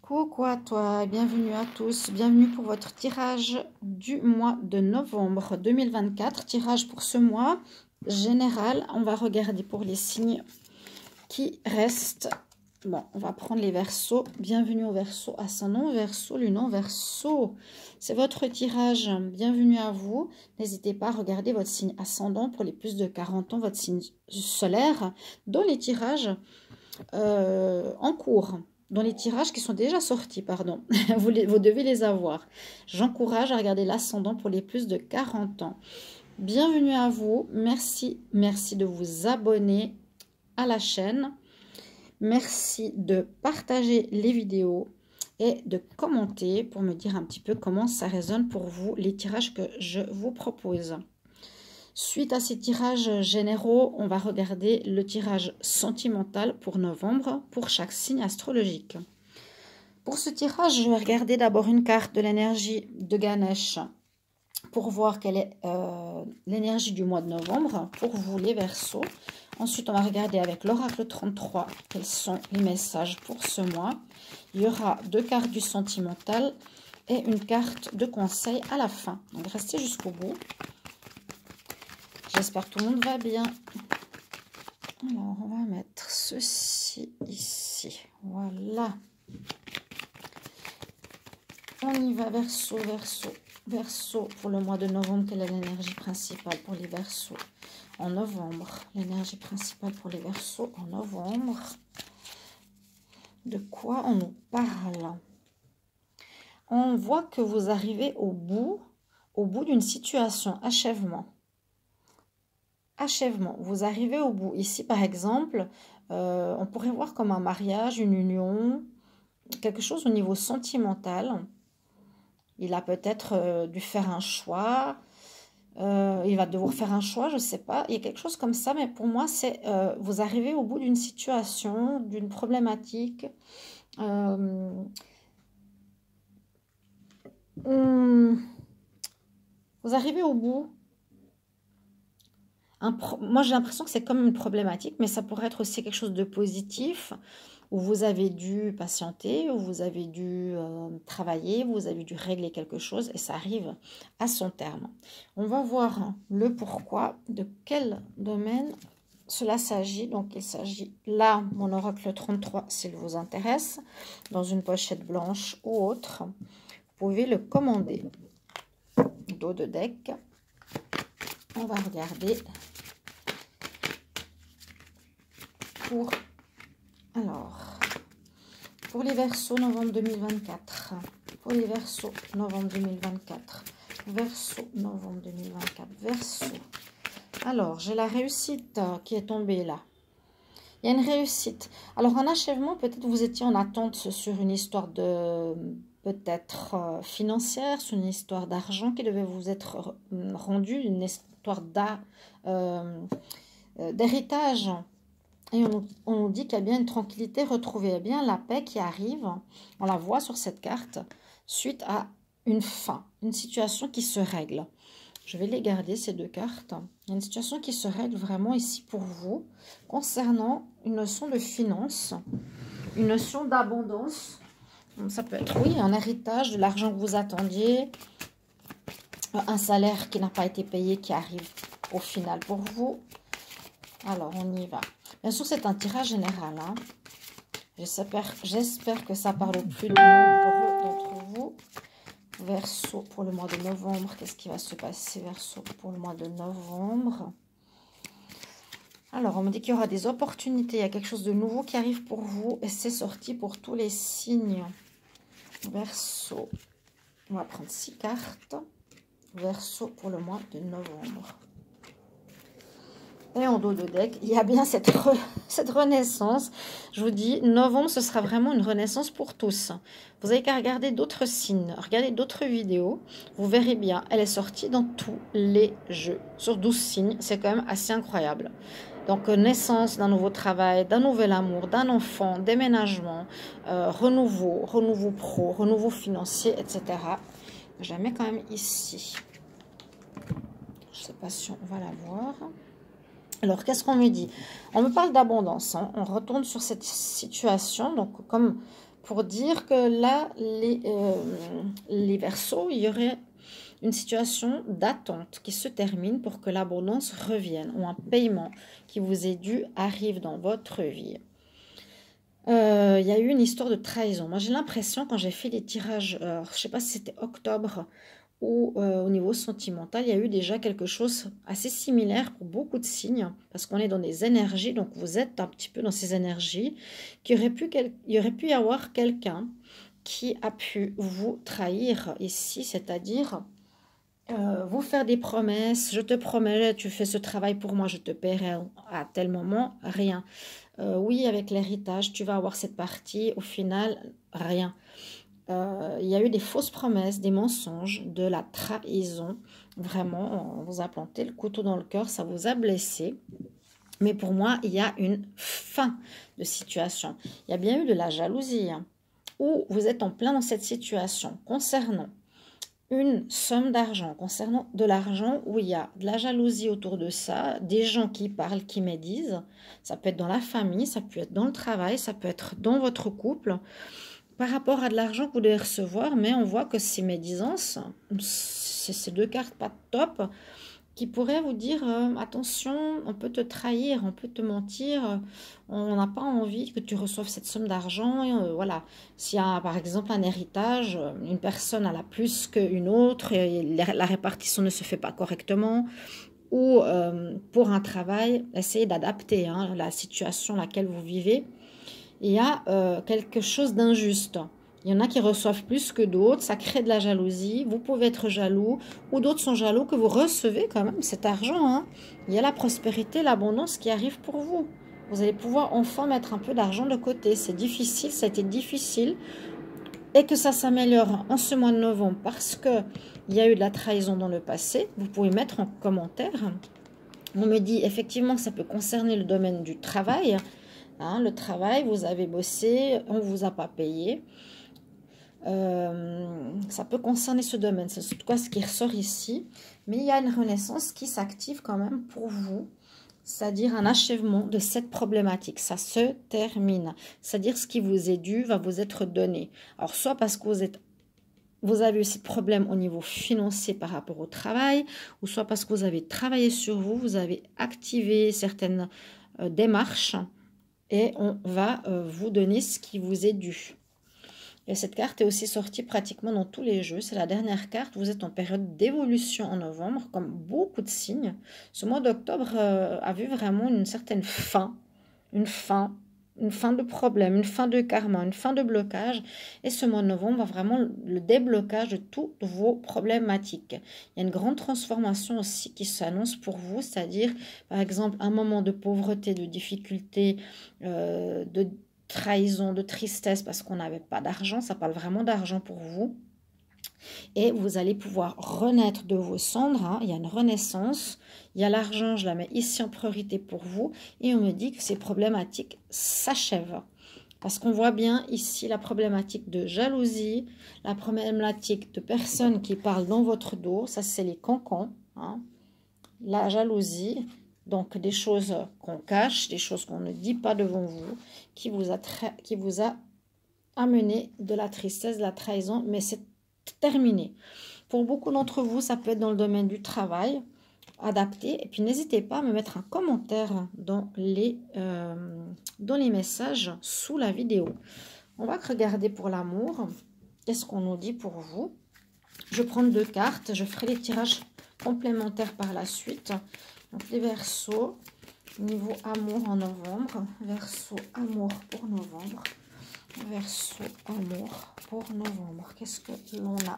Coucou à toi, bienvenue à tous, bienvenue pour votre tirage du mois de novembre 2024, tirage pour ce mois général. On va regarder pour les signes qui restent. Bon, on va prendre les Verseaux. Bienvenue au Verseau, ascendant Verseau, lunan Verseau. C'est votre tirage, bienvenue à vous. N'hésitez pas à regarder votre signe ascendant pour les plus de 40 ans, votre signe solaire, dans les tirages en cours. Dans les tirages qui sont déjà sortis, pardon. vous devez les avoir. J'encourage à regarder l'ascendant pour les plus de 40 ans. Bienvenue à vous. Merci de vous abonner à la chaîne. Merci de partager les vidéos et de commenter pour me dire un petit peu comment ça résonne pour vous, les tirages que je vous propose. Suite à ces tirages généraux, on va regarder le tirage sentimental pour novembre pour chaque signe astrologique. Pour ce tirage, je vais regarder d'abord une carte de l'énergie de Ganesh pour voir quelle est l'énergie du mois de novembre pour vous les Verseaux. Ensuite, on va regarder avec l'oracle 33 quels sont les messages pour ce mois. Il y aura 2 cartes du sentimental et une carte de conseil à la fin. Donc, restez jusqu'au bout. J'espère que tout le monde va bien. Alors, on va mettre ceci ici. Voilà. On y va, Verseau, Verseau, Verseau. Pour le mois de novembre, quelle est l'énergie principale pour les Verseaux en novembre? L'énergie principale pour les Verseaux en novembre. De quoi on nous parle? On voit que vous arrivez au bout d'une situation, achèvement. Achèvement, vous arrivez au bout. Ici, par exemple, on pourrait voir comme un mariage, une union, quelque chose au niveau sentimental. Il a peut-être dû faire un choix. Il va devoir faire un choix, je ne sais pas. Il y a quelque chose comme ça, mais pour moi, c'est vous arrivez au bout d'une situation, d'une problématique. Vous arrivez au bout. Moi, j'ai l'impression que c'est comme une problématique, mais ça pourrait être aussi quelque chose de positif, où vous avez dû patienter, où vous avez dû travailler, vous avez dû régler quelque chose, et ça arrive à son terme. On va voir le pourquoi, de quel domaine cela s'agit. Donc, il s'agit là, mon oracle 33, s'il vous intéresse, dans une pochette blanche ou autre. Vous pouvez le commander. Dos de deck. On va regarder pour les Verseaux novembre 2024. Pour les Verseaux novembre 2024. Verseau novembre 2024. Verseau. Alors, j'ai la réussite qui est tombée là. Il y a une réussite. Alors, un achèvement, peut-être vous étiez en attente sur une histoire de peut-être financière, sur une histoire d'argent qui devait vous être rendue, une histoire d'héritage. Et on nous dit qu'il y a bien une tranquillité retrouvée, il y a bien la paix qui arrive. On la voit sur cette carte suite à une fin, une situation qui se règle. Je vais les garder, ces 2 cartes. Il y a une situation qui se règle vraiment ici pour vous concernant une notion de finance, une notion d'abondance. Ça peut être, oui, un héritage, de l'argent que vous attendiez, un salaire qui n'a pas été payé qui arrive au final pour vous. Alors, on y va. Bien sûr, c'est un tirage général. Hein. J'espère que ça parle au plus de nombreux d'entre vous. Verseau pour le mois de novembre. Qu'est-ce qui va se passer, Verseau, pour le mois de novembre? Alors, on me dit qu'il y aura des opportunités. Il y a quelque chose de nouveau qui arrive pour vous. Et c'est sorti pour tous les signes. Verseau. On va prendre 6 cartes. Verseau pour le mois de novembre. Et en dos de deck, il y a bien cette renaissance. Je vous dis, novembre, ce sera vraiment une renaissance pour tous. Vous n'avez qu'à regarder d'autres signes, regarder d'autres vidéos. Vous verrez bien, elle est sortie dans tous les jeux. Sur 12 signes, c'est quand même assez incroyable. Donc, naissance d'un nouveau travail, d'un nouvel amour, d'un enfant, déménagement, renouveau pro, renouveau financier, etc. Je la mets quand même ici. Je ne sais pas si on va la voir. Alors, qu'est-ce qu'on me dit? On me parle d'abondance. Hein. On retourne sur cette situation. Donc, comme pour dire que là, les Verseaux, il y aurait une situation d'attente qui se termine pour que l'abondance revienne ou un paiement qui vous est dû arrive dans votre vie. Il y a eu une histoire de trahison. Moi, j'ai l'impression, quand j'ai fait les tirages, je ne sais pas si c'était octobre ou au niveau sentimental, il y a eu déjà quelque chose assez similaire pour beaucoup de signes, parce qu'on est dans des énergies, donc vous êtes un petit peu dans ces énergies, il y aurait pu y avoir quelqu'un qui a pu vous trahir ici, c'est-à-dire vous faire des promesses, je te promets, tu fais ce travail pour moi, je te paierai à tel moment, rien. Oui, avec l'héritage, tu vas avoir cette partie, au final, rien. Il y a eu des fausses promesses, des mensonges, de la trahison. Vraiment, on vous a planté le couteau dans le cœur, ça vous a blessé. Mais pour moi, il y a une fin de situation. Il y a bien eu de la jalousie, hein, où vous êtes en plein dans cette situation concernant une somme d'argent, concernant de l'argent où il y a de la jalousie autour de ça, des gens qui parlent, qui médisent. Ça peut être dans la famille, ça peut être dans le travail, ça peut être dans votre couple. Par rapport à de l'argent que vous devez recevoir, mais on voit que ces médisances, c'est ces deux cartes pas top, qui pourraient vous dire attention, on peut te trahir, on peut te mentir, on n'a pas envie que tu reçoives cette somme d'argent. Voilà, s'il y a par exemple un héritage, une personne en a plus qu'une autre et la répartition ne se fait pas correctement, ou pour un travail, essayez d'adapter la situation à laquelle vous vivez. Il y a quelque chose d'injuste. Il y en a qui reçoivent plus que d'autres, ça crée de la jalousie, vous pouvez être jaloux, ou d'autres sont jaloux que vous recevez quand même cet argent. Hein. Il y a la prospérité, l'abondance qui arrive pour vous. Vous allez pouvoir enfin mettre un peu d'argent de côté. C'est difficile, ça a été difficile. Et que ça s'améliore en ce mois de novembre parce qu'il y a eu de la trahison dans le passé. Vous pouvez mettre en commentaire. On me dit effectivement que ça peut concerner le domaine du travail. Hein, le travail, vous avez bossé, on ne vous a pas payé. Ça peut concerner ce domaine, c'est en tout cas ce qui ressort ici, mais il y a une renaissance qui s'active quand même pour vous, c'est-à-dire un achèvement de cette problématique, ça se termine, c'est-à-dire ce qui vous est dû va vous être donné, alors soit parce que vous avez eu ces problèmes au niveau financier par rapport au travail, ou soit parce que vous avez travaillé sur vous, vous avez activé certaines démarches, et on va vous donner ce qui vous est dû. Et cette carte est aussi sortie pratiquement dans tous les jeux. C'est la dernière carte. Vous êtes en période d'évolution en novembre, comme beaucoup de signes. Ce mois d'octobre a vu vraiment une certaine fin. Une fin de problème, une fin de karma, une fin de blocage. Et ce mois de novembre va vraiment le déblocage de toutes vos problématiques. Il y a une grande transformation aussi qui s'annonce pour vous. C'est-à-dire, par exemple, un moment de pauvreté, de difficulté, de trahison, de tristesse parce qu'on n'avait pas d'argent, ça parle vraiment d'argent pour vous. Et vous allez pouvoir renaître de vos cendres, hein. Il y a une renaissance, il y a l'argent, je la mets ici en priorité pour vous. Et on me dit que ces problématiques s'achèvent. Parce qu'on voit bien ici la problématique de jalousie, la problématique de personnes qui parlent dans votre dos, ça c'est les cancans, hein. La jalousie. Donc, des choses qu'on cache, des choses qu'on ne dit pas devant vous, qui vous a amené de la tristesse, de la trahison, mais c'est terminé. Pour beaucoup d'entre vous, ça peut être dans le domaine du travail, adapté. Et puis, n'hésitez pas à me mettre un commentaire dans les messages sous la vidéo. On va regarder pour l'amour. Qu'est-ce qu'on nous dit pour vous? Je vais prendre deux cartes. Je ferai les tirages complémentaires par la suite. Donc, les Verseaux, niveau amour en novembre. Verseau, amour pour novembre. Verseau, amour pour novembre. Qu'est-ce que l'on a?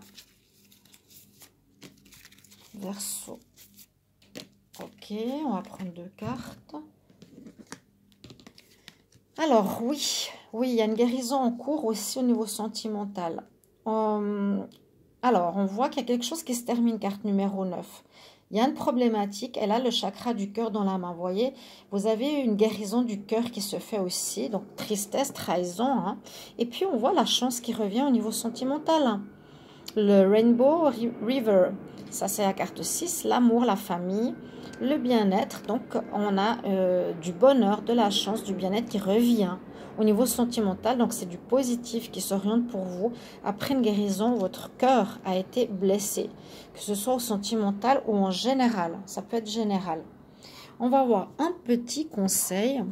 Verseau. Ok, on va prendre deux cartes. Alors, oui, il y a une guérison en cours aussi au niveau sentimental. Alors, on voit qu'il y a quelque chose qui se termine, carte numéro 9. Il y a une problématique, elle a le chakra du cœur dans la main, vous voyez. Vous avez une guérison du cœur qui se fait aussi, donc tristesse, trahison. Hein. Et puis, on voit la chance qui revient au niveau sentimental. Hein. Le Rainbow River, ça c'est la carte 6, l'amour, la famille, le bien-être. Donc, on a du bonheur, de la chance, du bien-être qui revient Au niveau sentimental, donc c'est du positif qui s'oriente pour vous. Après une guérison, votre cœur a été blessé, que ce soit au sentimental ou en général. Ça peut être général. On va voir un petit conseil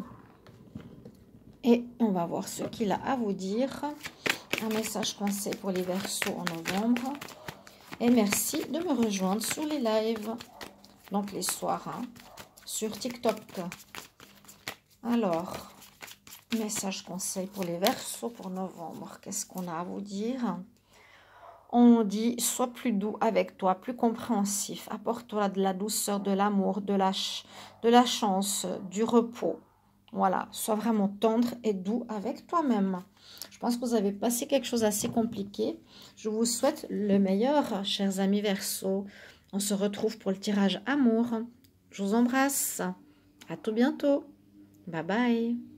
et on va voir ce qu'il a à vous dire. Un message conseil pour les Verseaux en novembre. Et merci de me rejoindre sur les lives, donc les soirs, hein, sur TikTok. Alors, message conseil pour les Verseaux pour novembre. Qu'est-ce qu'on a à vous dire? On dit, sois plus doux avec toi, plus compréhensif. Apporte-toi de la douceur, de l'amour, de la chance, du repos. Voilà, sois vraiment tendre et doux avec toi-même. Je pense que vous avez passé quelque chose d'assez compliqué. Je vous souhaite le meilleur, chers amis Verseaux. On se retrouve pour le tirage amour. Je vous embrasse. À tout bientôt. Bye bye.